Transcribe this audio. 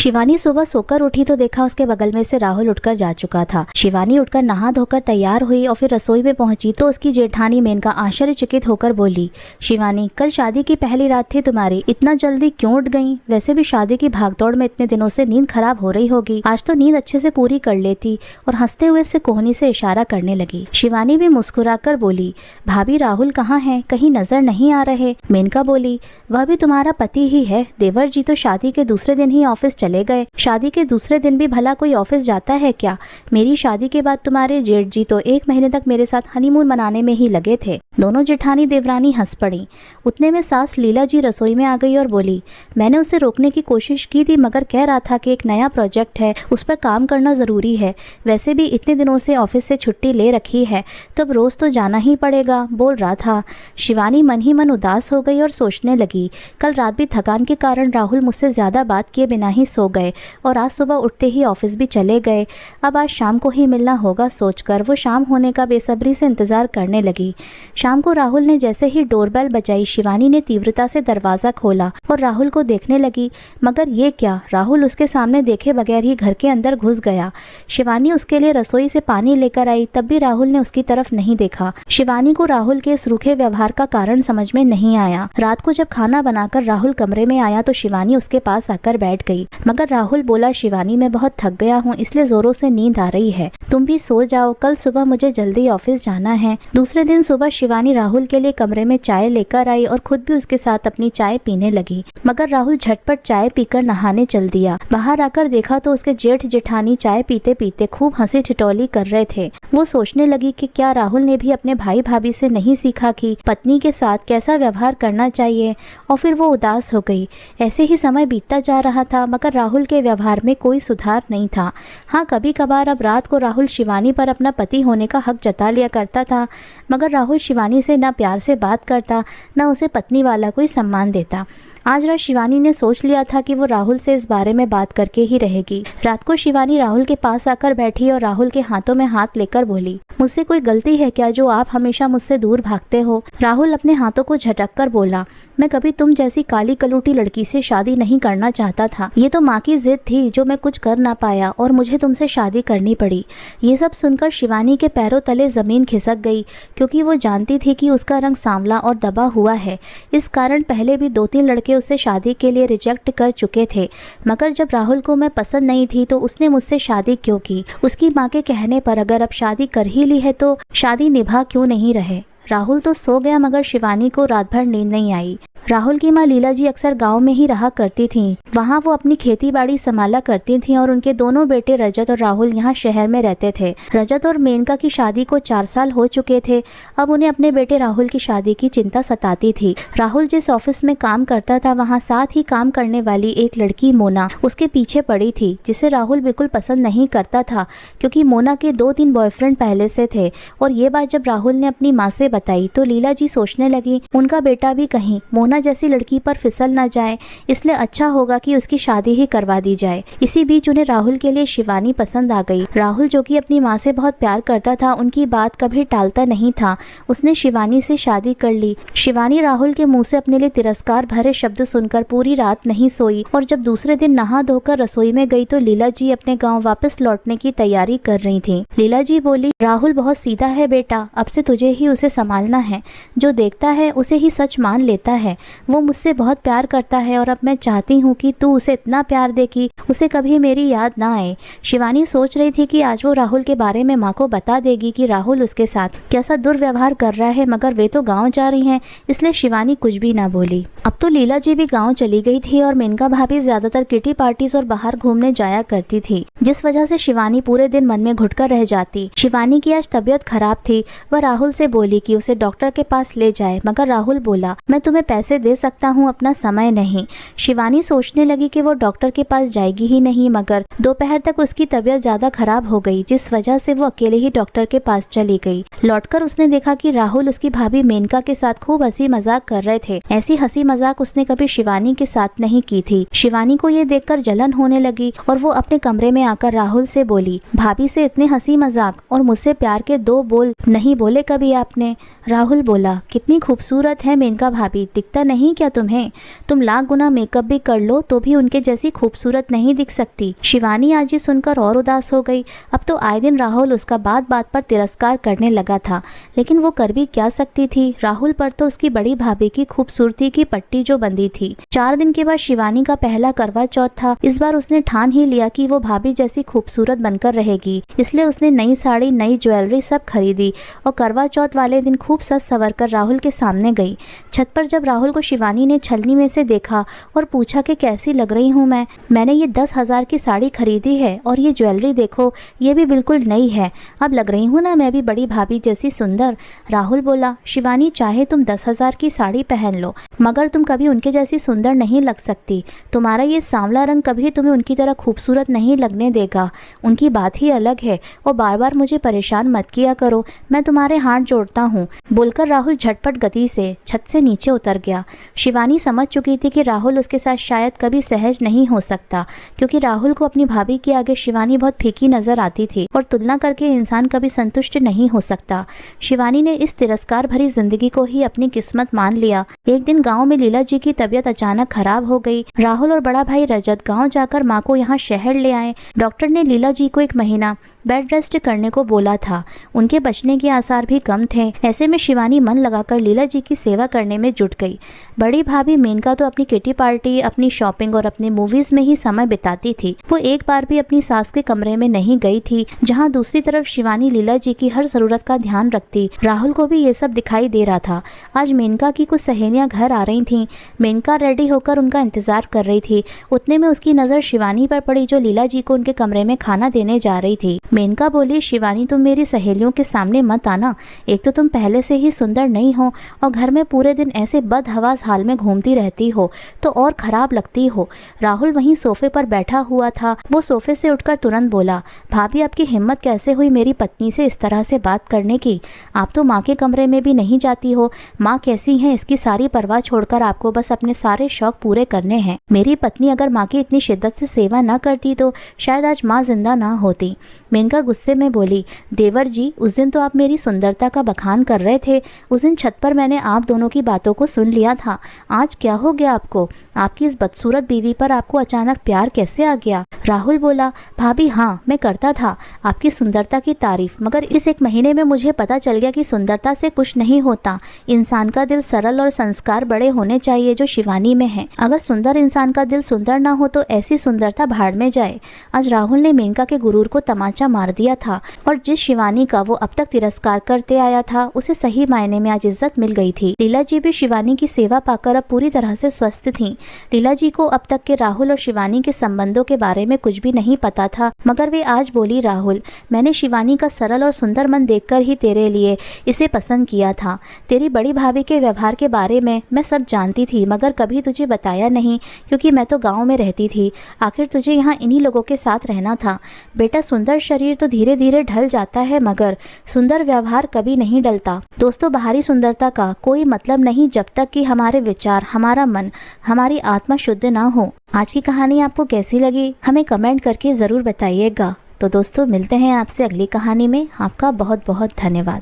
शिवानी सुबह सोकर उठी तो देखा उसके बगल में से राहुल उठकर जा चुका था। शिवानी उठकर नहा धोकर तैयार हुई और फिर रसोई में पहुंची तो उसकी जेठानी मेनका आश्चर्यचकित होकर बोली, शिवानी कल शादी की पहली रात थी तुम्हारी, इतना जल्दी क्यों उठ गई? वैसे भी शादी की भागदौड़ में इतने दिनों से नींद खराब हो रही होगी, आज तो नींद अच्छे से पूरी कर लेती। और हंसते हुए से कोहनी से इशारा करने लगी। शिवानी भी मुस्कुराकर बोली, भाभी राहुल कहाँ है, कहीं नजर नहीं आ रहे? मेनका बोली, वह भी तुम्हारा पति ही है, देवर जी तो शादी के दूसरे दिन ही ऑफिस चले गए। शादी के दूसरे दिन भी भला कोई ऑफिस जाता है क्या? मेरी शादी के बाद तुम्हारे जेठ जी तो 1 महीने तक मेरे साथ हनीमून मनाने में ही लगे थे। दोनों जेठानी देवरानी हंस पड़ी। उतने में सास लीला जी रसोई में आ गई और बोली, मैंने उसे रोकने की कोशिश की थी मगर कह रहा था कि एक नया प्रोजेक्ट है, उस पर काम करना ज़रूरी है। वैसे भी इतने दिनों से ऑफिस से छुट्टी ले रखी है तो अब रोज़ तो जाना ही पड़ेगा, बोल रहा था। शिवानी मन ही मन उदास हो गई और सोचने लगी, कल रात भी थकान के कारण राहुल मुझसे ज़्यादा बात किए बिना ही सो गए और आज सुबह उठते ही ऑफिस भी चले गए। अब आज शाम को ही मिलना होगा सोचकर वो शाम होने का बेसब्री से इंतज़ार करने लगी। शाम को राहुल ने जैसे ही डोरबेल बजाई, शिवानी ने तीव्रता से दरवाज़ा खोला और राहुल को देखने लगी, मगर ये क्या, राहुल उसके सामने देखे बगैर ही घर के अंदर घुस गया। शिवानी उसके लिए रसोई से पानी लेकर आई, तब भी राहुल ने उसकी तरफ नहीं देखा। शिवानी को राहुल के इस रूखे व्यवहार का कारण समझ में नहीं आया। रात को जब खाना बनाकर राहुल कमरे में आया तो शिवानी उसके पास आकर बैठ गई, मगर राहुल बोला, शिवानी मैं बहुत थक गया हूँ इसलिए जोरों से नींद आ रही है, तुम भी सो जाओ, कल सुबह मुझे जल्दी ऑफिस जाना है। दूसरे दिन सुबह शिवानी राहुल के लिए कमरे में चाय लेकर आई और खुद भी उसके साथ अपनी चाय पीने लगी, मगर राहुल झटपट चाय पीकर नहाने चल दिया। बाहर आकर देखा तो उसके जेठ जेठानी चाय पीते पीते खूब हंसी ठिठोली कर रहे थे। वो सोचने लगी कि क्या राहुल ने भी अपने भाई भाभी से नहीं सीखा कि पत्नी के साथ कैसा व्यवहार करना चाहिए, और फिर वो उदास हो गई। ऐसे ही समय बीतता जा रहा था मगर राहुल के व्यवहार में कोई सुधार नहीं था। हाँ, कभी कभार अब रात को राहुल शिवानी पर अपना पति होने का हक जता लिया करता था, मगर राहुल शिवानी से ना प्यार से बात करता ना उसे पत्नी वाला कोई सम्मान देता। आज रात शिवानी ने सोच लिया था कि वो राहुल से इस बारे में बात करके ही रहेगी। रात को शिवानी राहुल के पास आकर बैठी और राहुल के हाथों में हाथ लेकर बोली, मुझसे कोई गलती है क्या जो आप हमेशा मुझसे दूर भागते हो? राहुल अपने हाथों को झटक कर बोला, मैं कभी तुम जैसी काली कलूटी लड़की से शादी नहीं करना चाहता था। ये तो माँ की जिद थी जो मैं कुछ कर ना पाया और मुझे तुमसे शादी करनी पड़ी। ये सब सुनकर शिवानी के पैरों तले जमीन खिसक गई, क्योंकि वो जानती थी कि उसका रंग सांवला और दबा हुआ है। इस कारण पहले भी 2-3 लड़के उससे शादी के लिए रिजेक्ट कर चुके थे, मगर जब राहुल को मैं पसंद नहीं थी तो उसने मुझसे शादी क्यों की? उसकी माँ के कहने पर अगर अब शादी कर ही ली है तो शादी निभा क्यों नहीं रहे? राहुल तो सो गया मगर शिवानी को रात भर नींद नहीं आई। राहुल की माँ लीला जी अक्सर गांव में ही रहा करती थीं। वहाँ वो अपनी खेती बाड़ी संभाला करती थीं और उनके दोनों बेटे रजत और राहुल यहाँ शहर में रहते थे। रजत और मेनका की शादी को 4 साल हो चुके थे। अब उन्हें अपने बेटे राहुल की शादी की चिंता सताती थी। राहुल जिस ऑफिस में काम करता था वहाँ साथ ही काम करने वाली एक लड़की मोना उसके पीछे पड़ी थी, जिसे राहुल बिल्कुल पसंद नहीं करता था, क्योंकि मोना के 2-3 बॉयफ्रेंड पहले से थे। और ये बात जब राहुल ने अपनी माँ से बताई तो लीला जी सोचने लगी, उनका बेटा भी कहीं मोना जैसी लड़की पर फिसल ना जाए, इसलिए अच्छा होगा कि उसकी शादी ही करवा दी जाए। इसी बीच उन्हें राहुल के लिए शिवानी पसंद आ गई। राहुल जो कि अपनी माँ से बहुत प्यार करता था, उनकी बात कभी टालता नहीं था। उसने शिवानी से शादी कर ली। शिवानी राहुल के मुंह से अपने लिए तिरस्कार भरे शब्द सुनकर पूरी रात नहीं सोई और जब दूसरे दिन नहा धोकर रसोई में गई तो लीला जी अपने गाँव वापस लौटने की तैयारी कर रही थी। लीला जी बोली, राहुल बहुत सीधा है बेटा, अब से तुझे ही उसे संभालना है। जो देखता है उसे ही सच मान लेता है। वो मुझसे बहुत प्यार करता है और अब मैं चाहती हूँ कि तू उसे इतना प्यार दे कि उसे कभी मेरी याद ना आए। शिवानी सोच रही थी कि आज वो राहुल के बारे में माँ को बता देगी कि राहुल उसके साथ कैसा दुर्व्यवहार कर रहा है, मगर वे तो गांव जा रही हैं, इसलिए शिवानी कुछ भी ना बोली। अब तो लीला जी भी गाँव चली गई थी और मेनका भाभी ज्यादातर किटी पार्टीज और बाहर घूमने जाया करती थी, जिस वजह से शिवानी पूरे दिन मन में घुटकर रह जाती। शिवानी की आज तबीयत खराब थी। वह राहुल से बोली कि उसे डॉक्टर के पास ले जाए, मगर राहुल बोला, मैं तुम्हें पैसे दे सकता हूँ, अपना समय नहीं। शिवानी सोचने लगी कि वो डॉक्टर के पास जाएगी ही नहीं, मगर दोपहर तक उसकी तबीयत ज्यादा खराब हो गई, जिस वजह से वो अकेले ही डॉक्टर के पास चली गई। लौटकर उसने देखा कि राहुल उसकी भाभी मेनका के साथ खूब हंसी मजाक कर रहे थे। ऐसी हंसी मजाक उसने कभी शिवानी के साथ नहीं की थी। शिवानी को ये देखकर जलन होने लगी और वो अपने कमरे में आकर राहुल से बोली, भाभी से इतने हंसी मजाक और मुझसे प्यार के 2 बोल नहीं बोले कभी आपने। राहुल बोला, कितनी खूबसूरत है मेनका भाभी, दिखता नहीं क्या तुम्हें? तुम लाख गुना मेकअप भी कर लो तो भी उनके जैसी खूबसूरत नहीं दिख सकती। शिवानी आज ये सुनकर और उदास हो गई। अब तो आए दिन राहुल उसका बात बात पर तिरस्कार करने लगा था, लेकिन वो कर भी क्या सकती थी। राहुल पर तो उसकी बड़ी भाभी की खूबसूरती की पट्टी जो बंधी थी। 4 दिन के बाद शिवानी का पहला करवा चौथ था। इस बार उसने ठान ही लिया कि वो भाभी जैसी खूबसूरत बनकर रहेगी, इसलिए उसने नई साड़ी, नई ज्वेलरी सब खरीदी और करवा चौथ वाले दिन खूब सज संवर कर राहुल के सामने गई। छत पर जब राहुल को शिवानी ने छलनी में से देखा और पूछा कि कैसी लग रही हूँ मैंने ये 10,000 की साड़ी खरीदी है और ये ज्वेलरी देखो, ये भी बिल्कुल नई है। अब लग रही हूँ ना मैं भी बड़ी भाभी जैसी सुंदर। राहुल बोला, शिवानी चाहे तुम 10,000 की साड़ी पहन लो, मगर तुम कभी उनके जैसी सुंदर नहीं लग सकती। तुम्हारा ये सांवला रंग कभी तुम्हें उनकी तरह खूबसूरत नहीं लगने देगा। उनकी बात ही अलग है और बार बार मुझे परेशान मत किया करो, मैं तुम्हारे हाथ जोड़ता हूँ। बोलकर राहुल झटपट गति से छत से नीचे उतर गया। शिवानी समझ चुकी थी कि राहुल उसके साथ शायद कभी सहज नहीं हो सकता, क्योंकि राहुल को अपनी भाभी के आगे शिवानी बहुत फीकी नजर आती थी और तुलना करके इंसान कभी संतुष्ट नहीं हो सकता। शिवानी ने इस तिरस्कार भरी जिंदगी को ही अपनी किस्मत मान लिया। एक दिन गांव में लीला जी की तबीयत अचानक खराब हो गई। राहुल और बड़ा भाई रजत गांव जाकर मां को यहाँ शहर ले आए। डॉक्टर ने लीला जी को 1 महीना बेड रेस्ट करने को बोला था। उनके बचने के आसार भी कम थे। ऐसे में शिवानी मन लगाकर लीला जी की सेवा करने में जुट गई। बड़ी भाभी मेनका तो अपनी किटी पार्टी, अपनी शॉपिंग और अपनी मूवीज में ही समय बिताती थी। वो एक बार भी अपनी सास के कमरे में नहीं गई थी, जहाँ दूसरी तरफ शिवानी लीला जी की हर जरूरत का ध्यान रखती। राहुल को भी ये सब दिखाई दे रहा था। आज मेनका की कुछ सहेलियां घर आ रही थी। मेनका रेडी होकर उनका इंतजार कर रही थी। उतने में उसकी नजर शिवानी पर पड़ी, जो लीला जी को उनके कमरे में खाना देने जा रही थी। मेनका बोली, शिवानी तुम मेरी सहेलियों के सामने मत आना। एक तो तुम पहले से ही सुंदर नहीं हो और घर में पूरे दिन ऐसे बदहवास हाल में घूमती रहती हो तो और खराब लगती हो। राहुल वहीं सोफे पर बैठा हुआ था। वो सोफे से उठकर तुरंत बोला, भाभी आपकी हिम्मत कैसे हुई मेरी पत्नी से इस तरह से बात करने की? आप तो माँ के कमरे में भी नहीं जाती हो। माँ कैसी है इसकी सारी परवाह छोड़कर आपको बस अपने सारे शौक पूरे करने हैं। मेरी पत्नी अगर माँ की इतनी शिद्दत से सेवा न करती तो शायद आज माँ जिंदा ना होती। मेनका गुस्से में बोली, देवर जी उस दिन तो आप मेरी सुंदरता का बखान कर रहे थे। उस दिन छत पर मैंने आप दोनों की बातों को सुन लिया था। आज क्या हो गया आपको? आपकी इस बदसूरत बीवी पर आपको अचानक प्यार कैसे आ गया? राहुल बोला, भाभी हाँ मैं करता था आपकी सुंदरता की तारीफ, मगर इस 1 महीने में मुझे पता चल गया कि सुंदरता से कुछ नहीं होता। इंसान का दिल सरल और संस्कार बड़े होने चाहिए, जो शिवानी में है। अगर सुंदर इंसान का दिल सुंदर ना हो तो ऐसी सुंदरता भाड़ में जाए। आज राहुल ने मेनका के गुरूर को तमाचा मार दिया था और जिस शिवानी का वो अब तक तिरस्कार करते आया था, उसे सही मायने में आज इज्जत मिल गई थी। लीला जी भी शिवानी की सेवा पाकर अब पूरी तरह से स्वस्थ थीं। लीला जी को अब तक के राहुल और शिवानी के संबंधों के बारे में कुछ भी नहीं पता था, मगर वे आज बोली, राहुल मैंने शिवानी का सरल और सुंदर मन देखकर ही तेरे लिए इसे पसंद किया था। तेरी बड़ी भाभी के व्यवहार के बारे में मैं सब जानती थी, मगर कभी तुझे बताया नहीं, क्योंकि मैं तो गाँव में रहती थी। आखिर तुझे यहाँ इन्हीं लोगों के साथ रहना था। बेटा सुंदर शरीर तो धीरे धीरे ढल जाता है, मगर सुंदर व्यवहार कभी नहीं डलता। दोस्तों, बाहरी सुंदरता का कोई मतलब नहीं जब तक कि हमारे विचार, हमारा मन, हमारी आत्मा शुद्ध ना हो। आज की कहानी आपको कैसी लगी हमें कमेंट करके ज़रूर बताइएगा। तो दोस्तों मिलते हैं आपसे अगली कहानी में। आपका बहुत बहुत धन्यवाद।